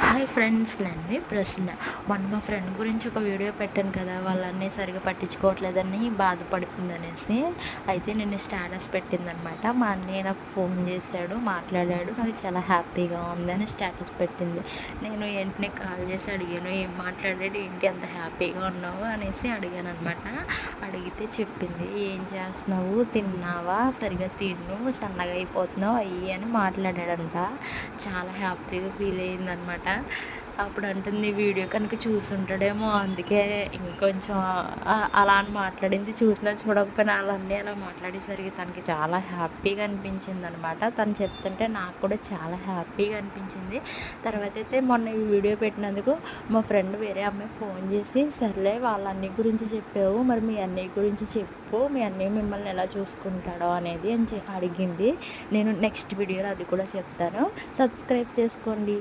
Hi friends, నేను ప్రసన్న. మొన్న మా ఫ్రెండ్ గురించి ఒక వీడియో పెట్టాను కదా, వాళ్ళన్నీ సరిగ్గా పట్టించుకోవట్లేదని బాధపడుతుందనేసి. అయితే నేను స్టేటస్ పెట్టిందనమాట. మా అన్నయ్య నాకు ఫోన్ చేశాడు, మాట్లాడాడు. నాకు చాలా హ్యాపీగా ఉంది అని స్టేటస్ పెట్టింది. నేను వెంటనే కాల్ చేసి అడిగాను, ఏం మాట్లాడాడు ఏంటి అంత హ్యాపీగా ఉన్నావు అనేసి అడిగాను అనమాట. అడిగితే చెప్పింది, ఏం చేస్తున్నావు, తిన్నావా, సరిగా తిన్ను, సన్నగా అయిపోతున్నావు అయ్యి అని మాట్లాడాడంట. చాలా హ్యాపీగా ఫీల్ అయిందనమాట. అప్పుడు అంటుంది, వీడియో కనుక చూసుంటాడేమో అందుకే ఇంకొంచెం అలా అని మాట్లాడింది. చూసినా చూడకపోయినా వాళ్ళన్నీ అలా మాట్లాడేసరికి తనకి చాలా హ్యాపీగా అనిపించింది అనమాట. తను చెప్తుంటే నాకు కూడా చాలా హ్యాపీగా అనిపించింది. తర్వాత అయితే మొన్న ఈ వీడియో పెట్టినందుకు మా ఫ్రెండ్ వేరే అమ్మాయి ఫోన్ చేసి, సర్లే వాళ్ళ అన్నయ్య గురించి చెప్పావు, మరి మీ అన్నయ్య గురించి చెప్పు, మీ అన్నయ్య మిమ్మల్ని ఎలా చూసుకుంటాడో అనేది అని అడిగింది. నేను నెక్స్ట్ వీడియోలో అది కూడా చెప్తాను. సబ్స్క్రైబ్ చేసుకోండి.